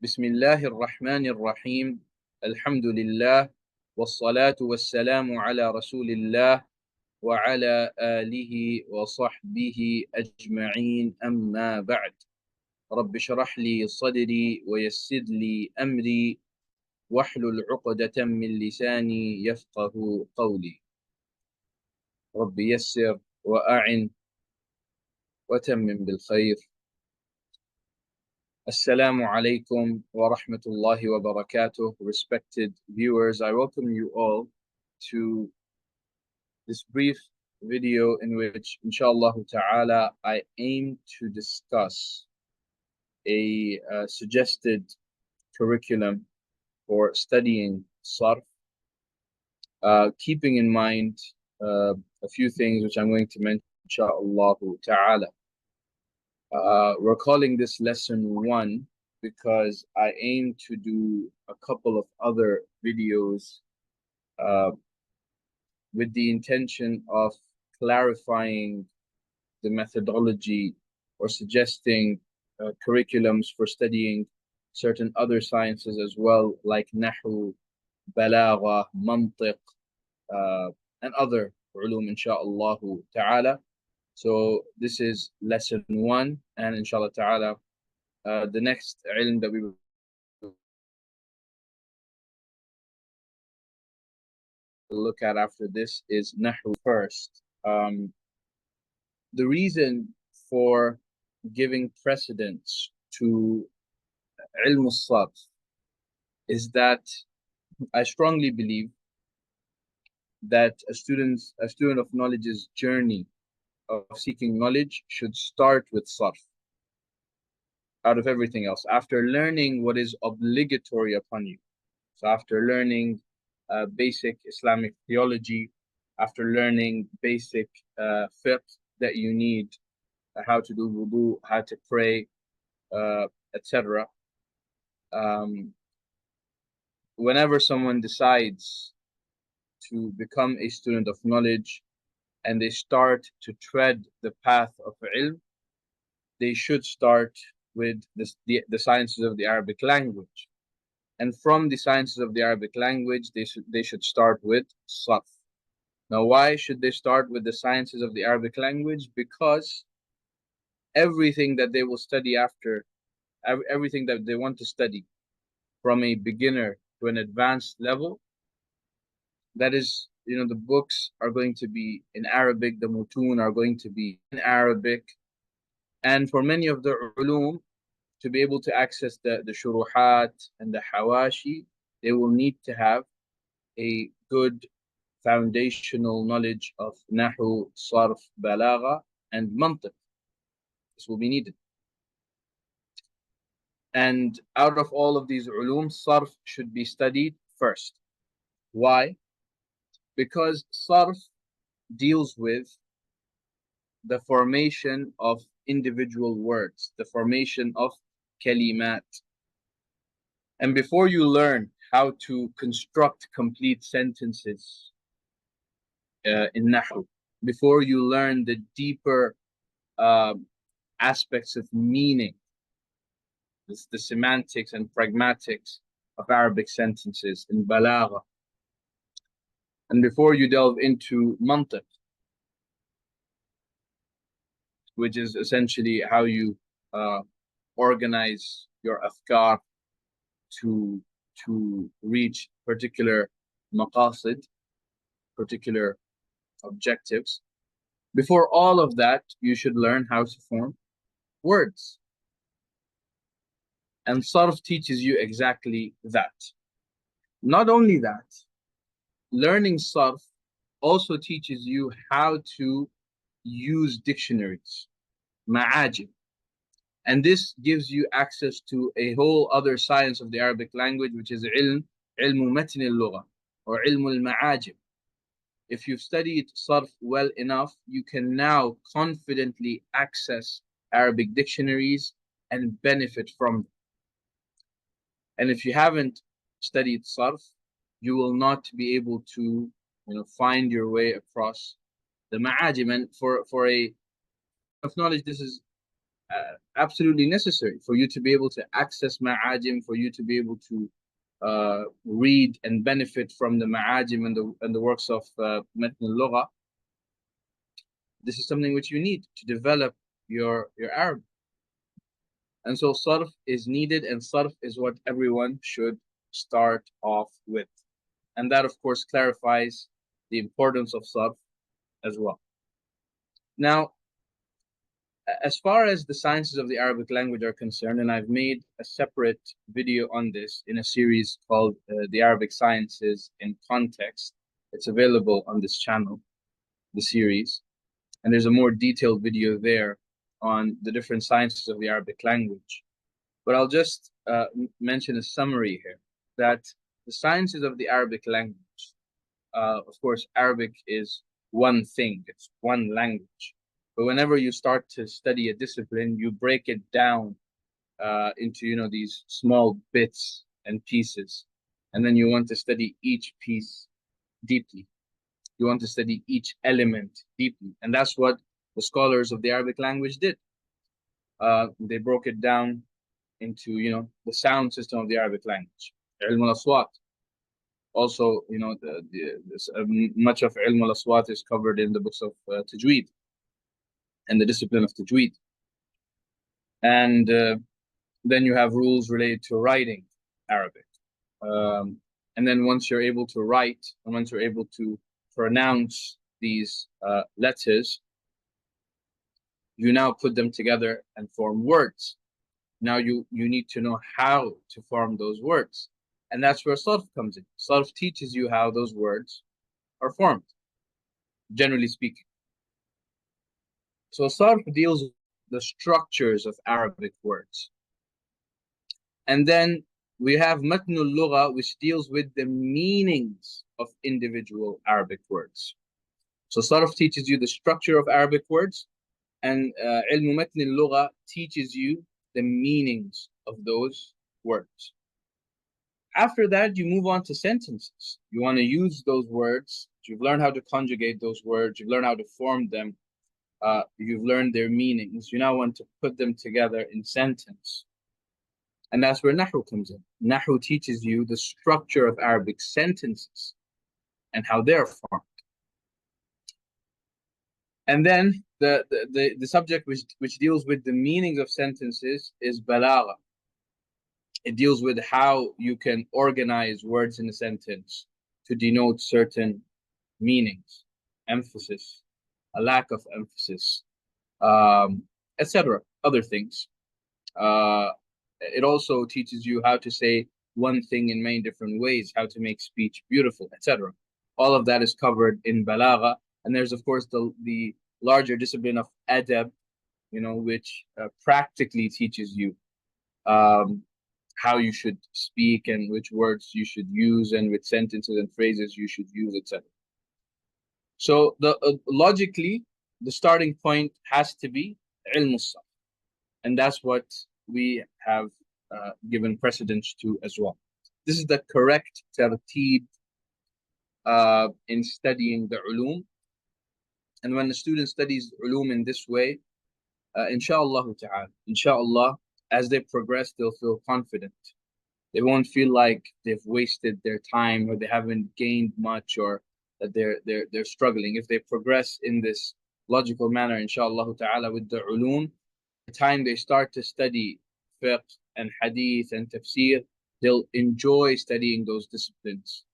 بسم الله الرحمن الرحيم الحمد لله والصلاة والسلام على رسول الله وعلى آله وصحبه أجمعين أما بعد رب اشرح لي صدري ويسر لي أمري واحلل عقدة من لساني يفقه قولي رب يسر وأعن وتمم بالخير. Assalamu alaikum wa rahmatullahi wa barakatuh. Respected viewers, I welcome you all to this brief video in which, inshallah ta'ala, I aim to discuss a suggested curriculum for studying Sarf, keeping in mind a few things which I'm going to mention, inshallah ta'ala. We're calling this lesson 1 because I aim to do a couple of other videos with the intention of clarifying the methodology or suggesting curriculums for studying certain other sciences as well, like Nahu, Balagha, Mantiq, and other ulum, inshallah ta'ala. So this is lesson 1, and inshallah ta'ala, the next ilm that we will look at after this is Nahu first. The reason for giving precedence to ilm al-sarf is that I strongly believe that a student of knowledge's journey of seeking knowledge should start with sarf out of everything else, after learning what is obligatory upon you. So after learning basic Islamic theology, after learning basic fiqh that you need, how to do wudu, how to pray, etc. Whenever someone decides to become a student of knowledge and they start to tread the path of ilm, they should start with the sciences of the Arabic language. And from the sciences of the Arabic language, they should start with Sarf. Now, why should they start with the sciences of the Arabic language? Because everything that they will study after, everything that they want to study from a beginner to an advanced level, that is, the books are going to be in Arabic, the mutun are going to be in Arabic. And for many of the ulum, to be able to access the shuruhat and the hawashi, they will need to have a good foundational knowledge of Nahu, Sarf, Balagha, and Mantiq. This will be needed. And out of all of these ulum, Sarf should be studied first. Why? Because Sarf deals with the formation of individual words, the formation of kalimat. And before you learn how to construct complete sentences in Nahu, before you learn the deeper aspects of meaning, the semantics and pragmatics of Arabic sentences in Balagha, and before you delve into Mantiq, which is essentially how you organize your afkar to reach particular maqasid, particular objectives. Before all of that, you should learn how to form words. And Sarf teaches you exactly that. Not only that, learning Sarf also teaches you how to use dictionaries, ma'ajib. And this gives you access to a whole other science of the Arabic language, which is ilmu matn al-lugha, or ilmu al-ma'ajib. If you've studied Sarf well enough, you can now confidently access Arabic dictionaries and benefit from them. And if you haven't studied Sarf, you will not be able to find your way across the ma'ajim. And for a of knowledge, this is absolutely necessary for you to be able to access ma'ajim, for you to be able to read and benefit from the ma'ajim and the works of matn al-lugha. This is something which you need to develop your Arabic. And so sarf is needed, and sarf is what everyone should start off with. And that, of course, clarifies the importance of sarf as well. Now, as far as the sciences of the Arabic language are concerned, and I've made a separate video on this in a series called The Arabic Sciences in Context. It's available on this channel, the series. And there's a more detailed video there on the different sciences of the Arabic language. But I'll just mention a summary here, that the sciences of the Arabic language, of course, Arabic is one thing, it's one language. But whenever you start to study a discipline, you break it down into, these small bits and pieces. And then you want to study each piece deeply. You want to study each element deeply. And that's what the scholars of the Arabic language did. They broke it down into, the sound system of the Arabic language. Ilm al-aswat. Also, much of Ilm al-aswat is covered in the books of Tajweed and the discipline of Tajweed. And then you have rules related to writing Arabic. And then once you're able to write, and once you're able to pronounce these letters, you now put them together and form words. Now you need to know how to form those words. And that's where Sarf comes in. Sarf teaches you how those words are formed, generally speaking. So Sarf deals with the structures of Arabic words. And then we have Matn al-Lugha, which deals with the meanings of individual Arabic words. So Sarf teaches you the structure of Arabic words, and Ilm Matn al-Lugha teaches you the meanings of those words. After that, you move on to sentences. You want to use those words. You've learned how to conjugate those words. You've learned how to form them. You've learned their meanings. You now want to put them together in sentence. And that's where Nahu comes in. Nahu teaches you the structure of Arabic sentences and how they're formed. And then the subject which deals with the meanings of sentences is Balagha. It deals with how you can organize words in a sentence to denote certain meanings, emphasis, a lack of emphasis, etc., other things. It also teaches you how to say one thing in many different ways, how to make speech beautiful, etc. All of that is covered in Balagha. And there's, of course, the larger discipline of Adab, which practically teaches you how you should speak and which words you should use and which sentences and phrases you should use, etc. So logically, the starting point has to be Ilm al-Sarf. And that's what we have given precedence to as well. This is the correct tartib in studying the ulum. And when the student studies ulum in this way, inshallah, as they progress, they'll feel confident. They won't feel like they've wasted their time or they haven't gained much or that they're struggling. If they progress in this logical manner, inshallah ta'ala, with the ulum, the time they start to study fiqh and hadith and tafsir, they'll enjoy studying those disciplines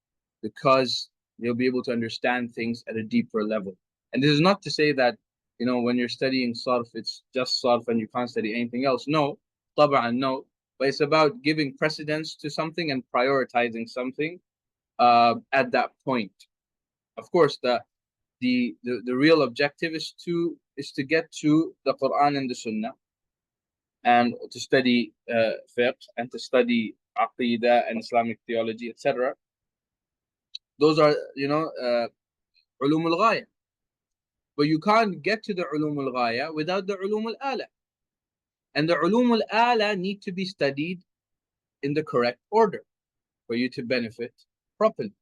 because they'll be able to understand things at a deeper level. And this is not to say that, when you're studying sarf, it's just sarf and you can't study anything else. No, taba'an, no. But it's about giving precedence to something and prioritizing something at that point. Of course, the real objective is to get to the Quran and the Sunnah, and to study fiqh and to study aqidah and Islamic theology, etc. Those are, ulum al-ghaya. But you can't get to the ulum al-ghaya without the ulum al-ala. And the ulum al-ala need to be studied in the correct order for you to benefit properly.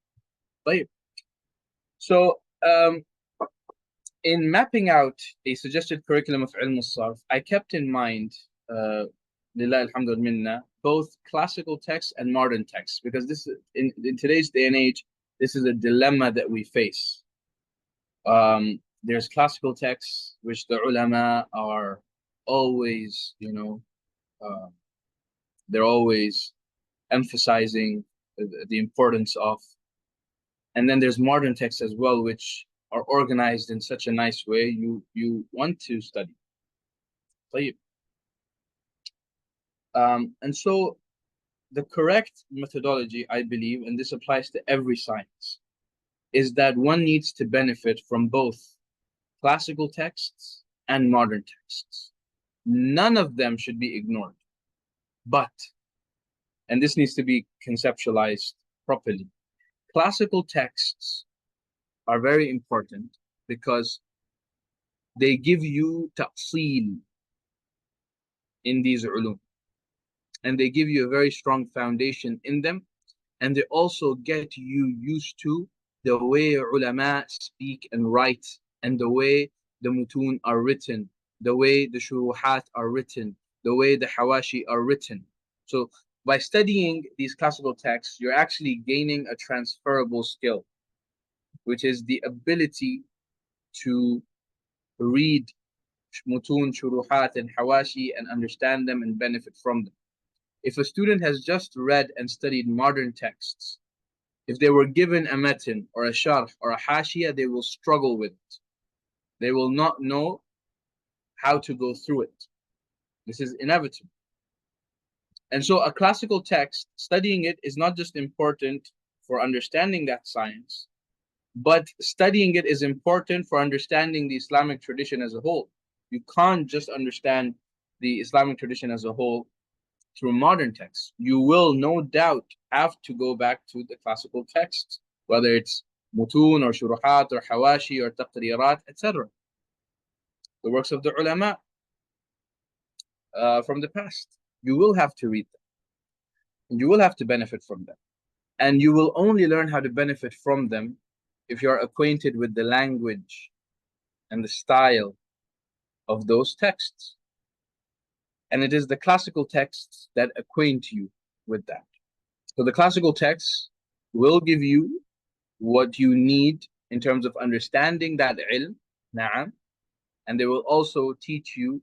So in mapping out a suggested curriculum of ilm al-sarf, I kept in mind, lillahi alhamdu wal minna, both classical texts and modern texts, because this is, in today's day and age, this is a dilemma that we face. There's classical texts which the ulama are always, they're always emphasizing the importance of. And then there's modern texts as well, which are organized in such a nice way. You want to study. طيب. And so the correct methodology, I believe, and this applies to every science, is that one needs to benefit from both classical texts and modern texts. None of them should be ignored. But, and this needs to be conceptualized properly, classical texts are very important because they give you ta'sil in these ulum. And they give you a very strong foundation in them. And they also get you used to the way ulama speak and write, and the way the mutun are written, the way the shuruhat are written, the way the hawashi are written. So by studying these classical texts, you're actually gaining a transferable skill, which is the ability to read mutun, shuruhat, and hawashi and understand them and benefit from them. If a student has just read and studied modern texts, if they were given a matin or a sharh or a hashia, they will struggle with it. They will not know how to go through it. This is inevitable. And so a classical text, studying it is not just important for understanding that science, but studying it is important for understanding the Islamic tradition as a whole. You can't just understand the Islamic tradition as a whole through modern texts. You will no doubt have to go back to the classical texts, whether it's mutun or shuruhat or hawashi or taqrirat, etc. The works of the ulama from the past. You will have to read them. You will have to benefit from them. And you will only learn how to benefit from them if you are acquainted with the language and the style of those texts. And it is the classical texts that acquaint you with that. So the classical texts will give you what you need in terms of understanding that ilm, na'am, and they will also teach you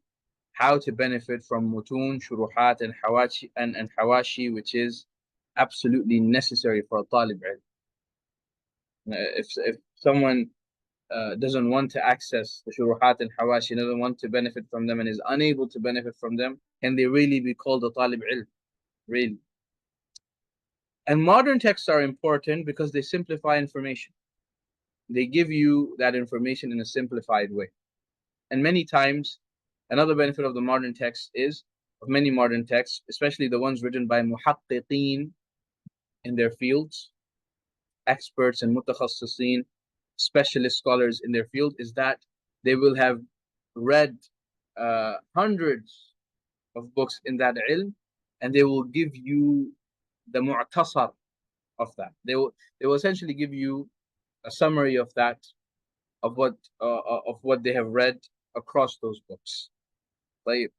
how to benefit from mutun, shuruhat, and hawashi, which is absolutely necessary for a talib ilm. If someone doesn't want to access the shuruhat and hawashi, doesn't want to benefit from them and is unable to benefit from them, can they really be called a talib ilm? Really? And modern texts are important because they simplify information. They give you that information in a simplified way. And many times, another benefit of the modern text is, of many modern texts, especially the ones written by muhaqqiqeen in their fields, experts and mutakhassisin, specialist scholars in their field, is that they will have read hundreds of books in that ilm, and they will give you the mu'tasar of that. They will essentially give you a summary of that, of what they have read across those books. Like,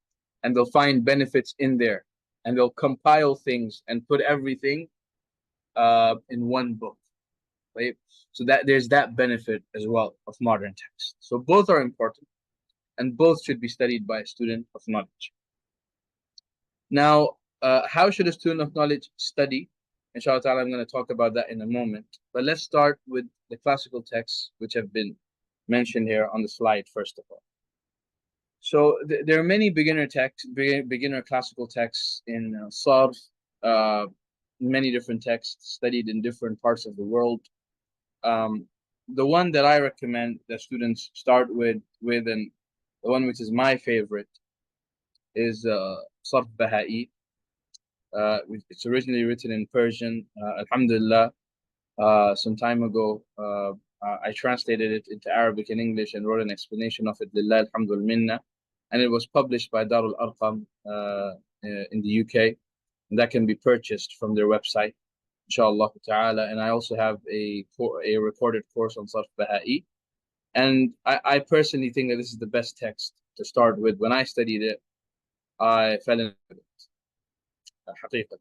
and they'll find benefits in there, and they'll compile things and put everything in one book. Right? So that there's that benefit as well of modern text. So both are important, and both should be studied by a student of knowledge. Now, how should a student of knowledge study? Inshallah ta'ala, I'm going to talk about that in a moment. But let's start with the classical texts which have been mentioned here on the slide, first of all. So there are many beginner classical texts in Sarf, many different texts studied in different parts of the world. The one that I recommend that students start with, and the one which is my favorite, is Sarf Baha'i. It's originally written in Persian. Alhamdulillah, some time ago, I translated it into Arabic and English and wrote an explanation of it, Lillah alhamdul minna, and it was published by Darul Arqam in the UK, and that can be purchased from their website, inshallah ta'ala. And I also have a recorded course on Sarf Baha'i. And I personally think that this is the best text to start with. When I studied it, I fell in love with it, حقيقة.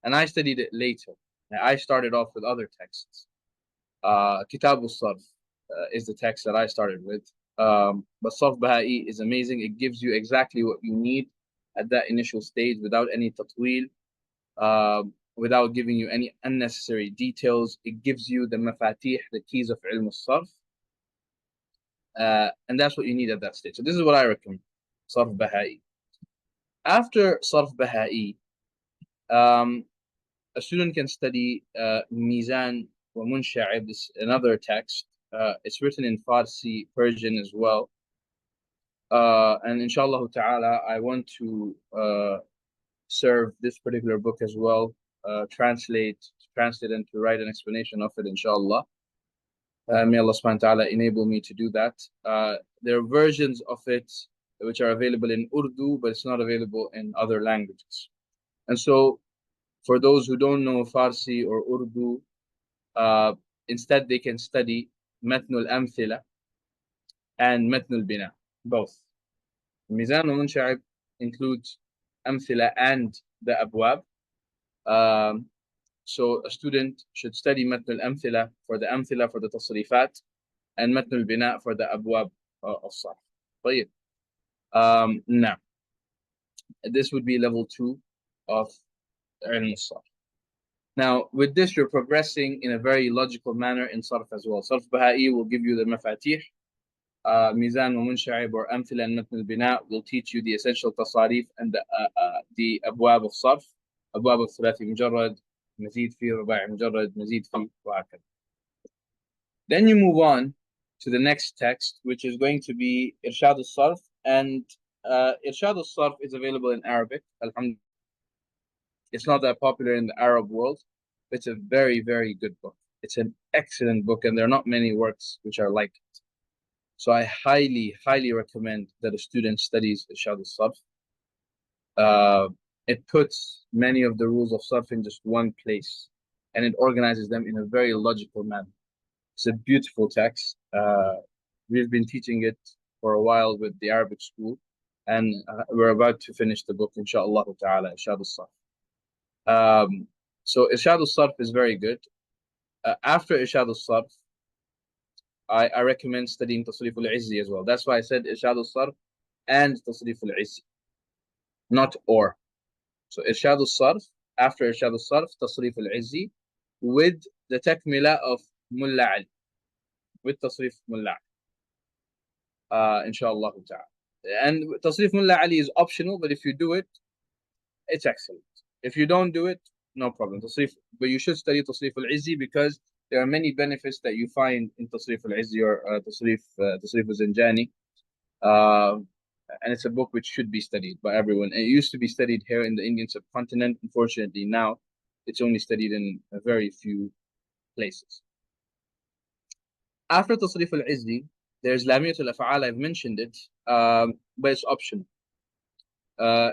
And I studied it later. I started off with other texts. Kitab al-Sarf is the text that I started with. But Sarf Baha'i is amazing. It gives you exactly what you need at that initial stage without any tatweel, without giving you any unnecessary details. It gives you the mafatih, the keys of ilm al-Sarf. And that's what you need at that stage. So this is what I recommend, Sarf Baha'i. After Sarf Baha'i, um, a student can study Mizan wa Munsha'ib, another text. It's written in Farsi, Persian as well. And inshallah ta'ala, I want to serve this particular book as well, translate and to write an explanation of it, inshallah. May Allah subhanahu wa ta'ala enable me to do that. There are versions of it which are available in Urdu, but it's not available in other languages. And so, for those who don't know Farsi or Urdu, instead they can study Matn al-Amthila and Matn al-Bina, both. Mizan al-Munsha'ib includes Amthila and the Abwab. So a student should study Matn al-Amthila for the Tasrifat, and Matn al-Bina for the Abwab of Sarf. طيب. Now, this would be level 2 of Ilm al-Sarf. Now, with this, you're progressing in a very logical manner in Sarf as well. Sarf Baha'i will give you the mafatih. Mizan wa Munsha'ib or Amthila and Matn al-Bina will teach you the essential tasarif and the abwab of Sarf. أبواب الثلاثي مجرد مزيد فيه رباعي مجرد مزيد فيه وهكذا. Then you move on to the next text, which is going to be Irshad al-Sarf, and Irshad al-Sarf is available in Arabic. Alhamdulillah. It's not that popular in the Arab world, but it's a very, very good book. It's an excellent book, and there are not many works which are like it. So I highly, highly recommend that a student studies Irshad al-Sarf. It puts many of the rules of Sarf in just one place, and it organizes them in a very logical manner. It's a beautiful text. We've been teaching it for a while with the Arabic school, and we're about to finish the book, inshallah ta'ala, Irshad al-Sarf. So Irshad al-Sarf is very good. After Irshad al-Sarf, I recommend studying Tasrif al-Izzi as well. That's why I said Irshad al-Sarf and Tasrif al-Izzi, not or. So Irshad al-Sarf, after Irshad al-Sarf, Tasrif al-Izzi, with the takmila of Mulla Ali, with Tasrif Mulla Ali, inshallah ta'ala. And Tasrif Mulla Ali is optional, but if you do it, it's excellent. If you don't do it, no problem. But you should study Tasrif al-Izzi because there are many benefits that you find in Tasrif al-Izzi or Tasrif al-Zanjani. And it's a book which should be studied by everyone. It used to be studied here in the Indian subcontinent. Unfortunately, now it's only studied in a very few places. After Tasrif al-Izzi, there's Lamiyat al-Af'al. I've mentioned it, but it's optional.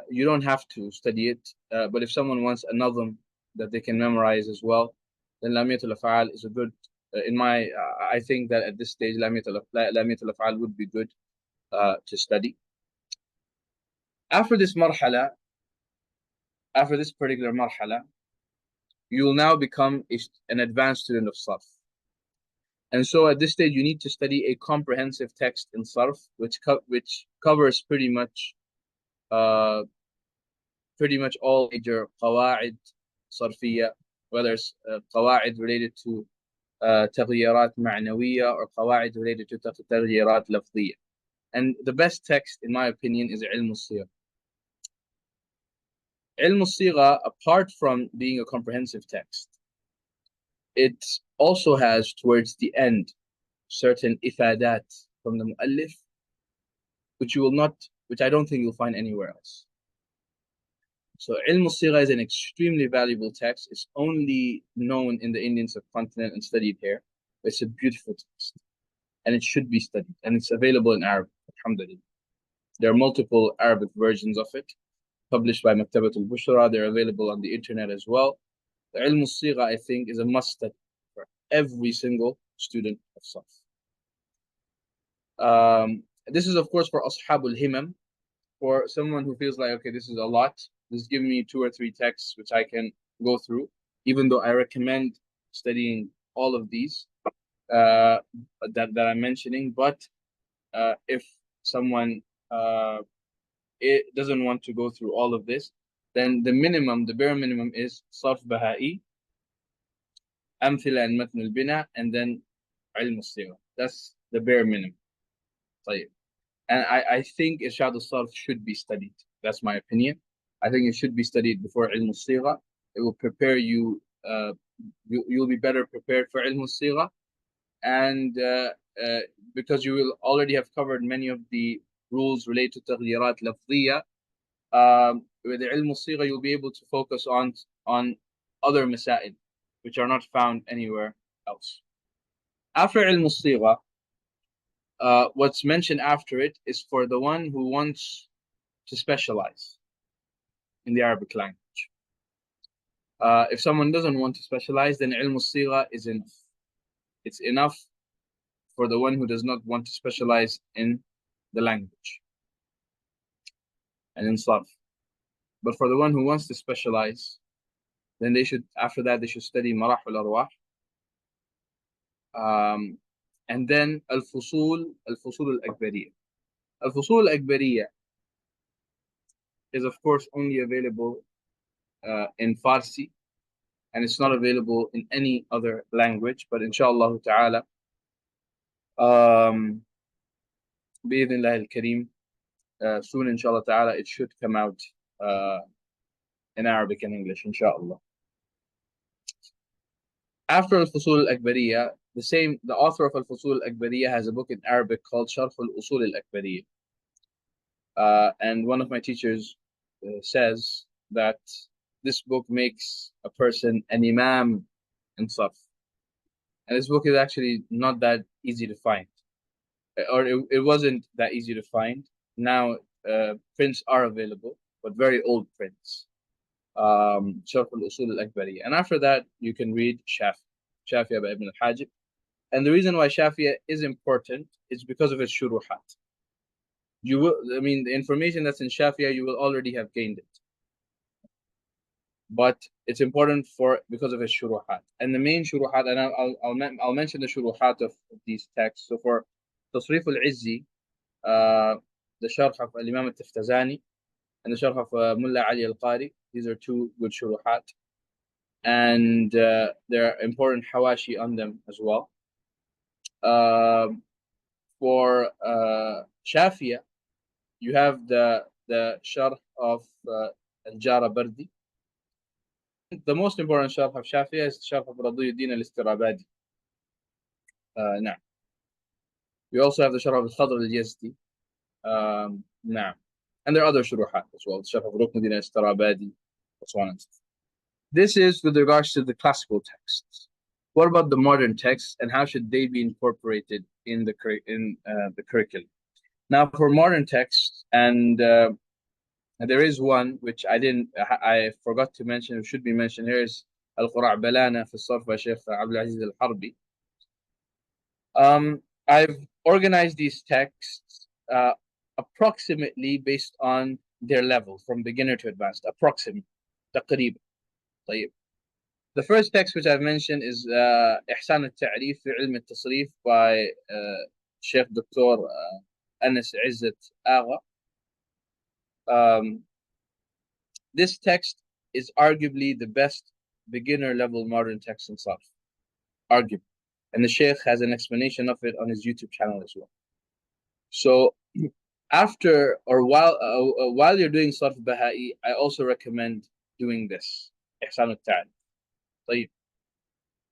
You don't have to study it, but if someone wants a nazm that they can memorize as well, then Lamiyat al-Af'al is a good, I think that at this stage, Lamiyat al-Af'al would be good to study. After this particular marhala, you will now become an advanced student of Sarf. And so at this stage, you need to study a comprehensive text in Sarf, which covers pretty much all major qawa'id sarfiyya, whether it's qawa'id related to تغييرات معنوية or qawa'id related to تغييرات لفظية. And the best text, in my opinion, is Ilm al-Sigha. Ilm al-Sigha, apart from being a comprehensive text, it also has towards the end certain ifadat from the muallif, which I don't think you'll find anywhere else. So Ilm al-Sigha is an extremely valuable text. It's only known in the Indian subcontinent and studied here. It's a beautiful text, and it should be studied, and it's available in Arabic, alhamdulillah. There are multiple Arabic versions of it, published by Maktabat al-Bushra. They're available on the internet as well. The Ilm al-Sigha, I think, is a must-study for every single student of Sarf. This is, of course, for Ashabul Himam, for someone who feels like, okay, this is a lot. Just give me 2 or 3 texts which I can go through, even though I recommend studying all of these that I'm mentioning. But if someone it doesn't want to go through all of this, then the minimum, the bare minimum is Sarf Baha'i, Amthila and Matn al-Bina, and then Ilm al-Sigha. That's the bare minimum. طيب. And I think Irshad al-Sarf should be studied. That's my opinion. I think it should be studied before Ilm al-Sigha. It will prepare you, you'll be better prepared for Ilm al-Sigha. And because you will already have covered many of the rules related to تغييرات لفظية, with Ilm al-Sigha, you'll be able to focus on other masail, which are not found anywhere else. After Ilm al-Sigha, what's mentioned after it is for the one who wants to specialize in the Arabic language. If someone doesn't want to specialize, then Ilm al-Sigha is enough. It's enough for the one who does not want to specialize in the language and in Sarf. But for the one who wants to specialize, then they should, after that, they should study Marah al-Arwah. And then Al-Fusul al-Akbariyah. Al-Fusul al-Akbariyah is, of course, only available in Farsi, and it's not available in any other language. But inshallah ta'ala, bi'idhnillah al-Kareem, soon inshallah ta'ala, it should come out in Arabic and English, inshallah. After Al-Fusul al-Akbariyah, the author of Al-Fusul al-Akbariyah has a book in Arabic called Sarf al-Usul al-Akbariyah. And one of my teachers says that this book makes a person an imam in Sarf. And this book is actually not that easy to find, or it wasn't that easy to find. Now prints are available, but very old prints. Sarf al-Usul al-Akbariyah. And after that, you can read Shafiyah by Ibn al-Hajib. And the reason why Shafiyah is important is because of its shuruhat. The information that's in Shafiyah, you will already have gained it. But it's important because of its shuruhat. And the main shuruhat, and I'll mention the shuruhat of these texts. So for Tasrif al-Izzi, the sharh of Al-Imam al-Tiftazani, and the sharh of Mullah Ali al-Qari, these are 2 good shuruhat. And there are important hawashi on them as well. For Shafiyah, you have the sharh of Al-Jara Bardi. The most important sharh of Shafiyah is the sharh of Radiyuddin al-Istirabadi. Nah. We also have the sharh of Al-Khadr al-Yazdi. Nah. And there are other shuruhat as well, the sharh of Ruknuddin al-Istirabadi, so on and so forth. This is with regards to the classical texts. What about the modern texts, and how should they be incorporated in the curriculum? Now, for modern texts, and there is one which I forgot to mention, it should be mentioned here, is Al-Qura' Balana fi Sarf by Sheikh Abdul Aziz Al-Harbi. I've organized these texts approximately based on their level, from beginner to advanced, approximately. تقريبا. طيب. The first text which I've mentioned is إحسان التعريف في علم التصريف by Sheikh Dr. Anas Izzat Agha. This text is arguably the best beginner level modern text in Sarf. Arguably. And the Sheikh has an explanation of it on his YouTube channel as well. So after or while you're doing Sarf Baha'i, I also recommend doing this, إحسان التعريف. طيب.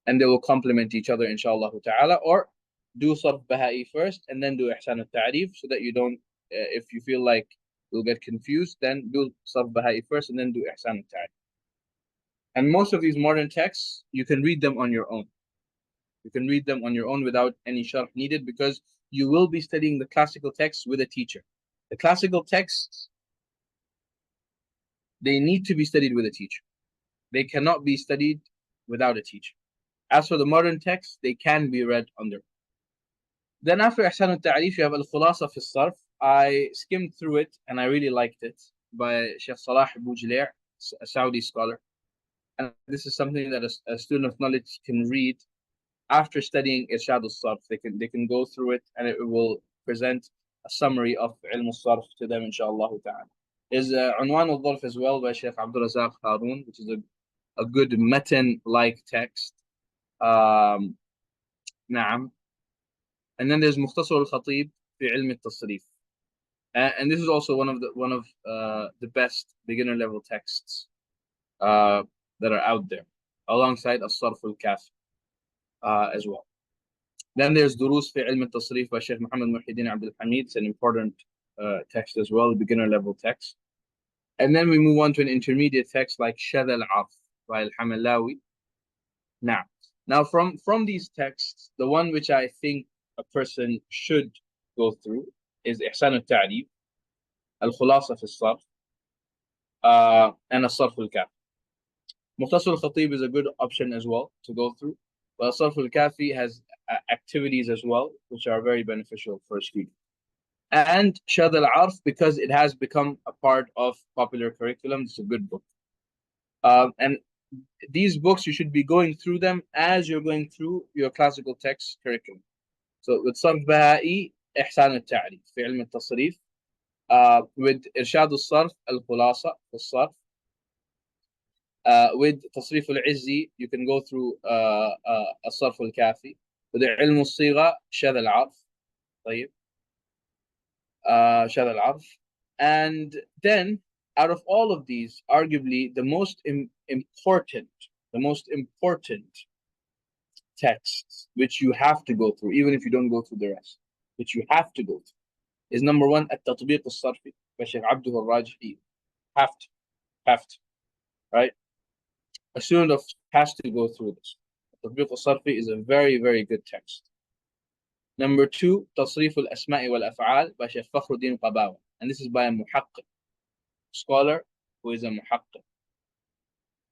And they will complement each other, inshallah ta'ala, or do Sarf Baha'i first and then do Ihsan al-Ta'rif, so that you don't, if you feel like you'll get confused, then do Sarf Baha'i first and then do Ihsan al-Ta'rif. And most of these modern texts, you can read them on your own. You can read them on your own without any sharh needed, because you will be studying the classical texts with a teacher. The classical texts, they need to be studied with a teacher. They cannot be studied without a teacher. As for the modern texts, they can be read on their own. Then after إحسان التعريف, you have الخلاصة في الصرف. I skimmed through it and I really liked it, by Sheikh Salah Boujlair, a Saudi scholar. And this is something that a student of knowledge can read after studying Irshad al-Sarf. They can go through it and it will present a summary of Ilm al-Sarf to them, inshallah ta'ala. Is Unwan al-Dharf as well by Sheikh Abdul Razak Harun, which is a good matan-like text. نعم. And then there's مختصر الخطيب في علم التصريف. And this is also one of the best beginner level texts that are out there, alongside الصرف الكافي as well. Then there's دروس في علم التصريف by Sheikh Muhammad Muhyiddin Abdul Hamid. It's an important text as well, beginner level text. And then we move on to an intermediate text like شذا العرف by Al-Hamalawi. Now from these texts, the one which I think a person should go through is إحسان التعريف, الخلاصة في الصرف, and الصرف الكافي. مختصر الخطيب is a good option as well to go through. But الصرف الكافي has activities as well, which are very beneficial for a student. And شذا العرف, because it has become a part of popular curriculum, it's a good book. And these books, you should be going through them as you're going through your classical text curriculum. So with صرف بهائي, إحسان التعريف في علم التصريف, with إرشاد الصرف, الخلاصة في الصرف, with تصريف العزي, you can go through الصرف الكافي. with علم الصيغة, شذا العرف. طيب. شذا العرف. And then, out of all of these, arguably the most important texts which you have to go through, even if you don't go through the rest, which you have to go through, is number one, التطبيق الصرفي by Sheikh Abdul Rajhi. Have to, right? A student has to go through this. التطبيق الصرفي is a very, very good text. Number two, تصريف الأسماء والأفعال by Sheikh Fakhruddin Qabawa. And this is by a muhaqqiq, scholar who is a muhaqqiq.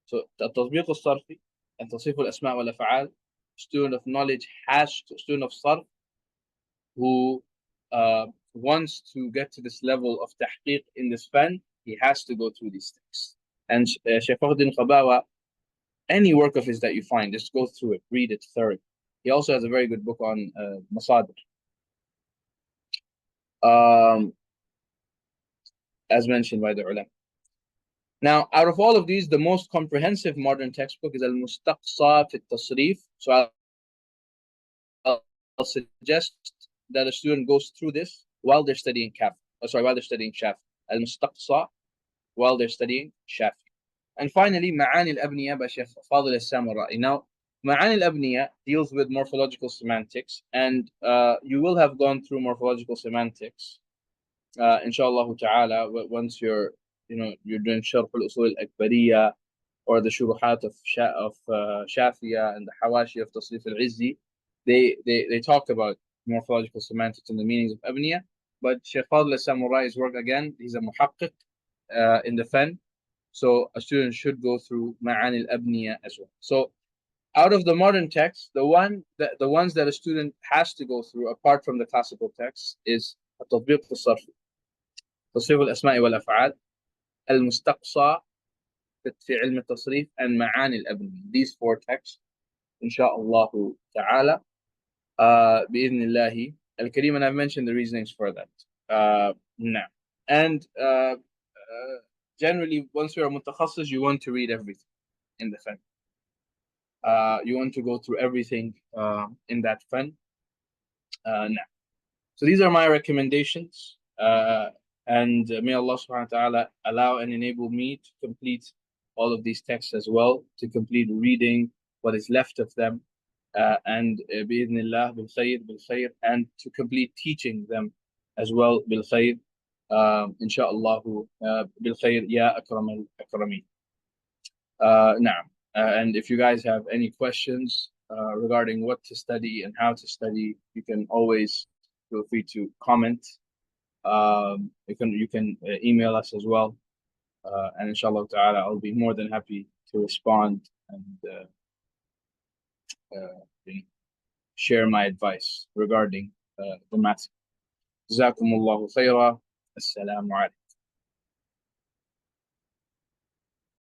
So التطبيق الصرفي and تصريف الأسماء والأفعال, student of knowledge student of Sarf who wants to get to this level of tahqiq in this fan, he has to go through these texts. And Sheikh Fakhruddin Qabawa, any work of his that you find, just go through it, read it thoroughly. He also has a very good book on Masadir. As mentioned by the ulama. Now, out of all of these, the most comprehensive modern textbook is Al-Mustaqsa fi Tasrif. So I'll suggest that a student goes through this while they're studying while they're studying Shafi. Al-Mustaqsa, while they're studying Shafi. And finally, Ma'ani al-Abniya by Sheikh Fadil al-Samurai. Now, Ma'ani al-Abniya deals with morphological semantics, and you will have gone through morphological semantics, inshallah ta'ala, once you're doing Sharh al-Usul al-Akbariyya or the Shuruhat of Shafiya and the Hawashi of Tasrif al-Izzi. They talk about morphological semantics and the meanings of Abniya. But Sheikh Fadl al-Samurai's work, again, he's a muhaqqiq in the fan. So a student should go through Ma'ani al-Abniya as well. So out of the modern texts, the ones that a student has to go through, apart from the classical texts, is التطبيق الصرفي, تصريف الأسماء والأفعال, المستقصى في علم التصريف, and معاني الأبنية. These four texts, inshallah ta'ala, بإذن الله الكريم, and I've mentioned the reasonings for that. Now, and generally, once you're a mutakhasis, you want to read everything in the fan. You want to go through everything in that fan. Now, so these are my recommendations. And may Allah subhanahu wa ta'ala allow and enable me to complete all of these texts as well, to complete reading what is left of them, and bi'idhnillah bil khayr, and to complete teaching them as well bil khayr, inshallah bil khayr ya akram al akramin. Now, and if you guys have any questions regarding what to study and how to study, you can always feel free to comment. You can email us as well, and inshallah ta'ala, I'll be more than happy to respond and share my advice regarding the matter. جزاكم الله خيرا. السلام عليكم.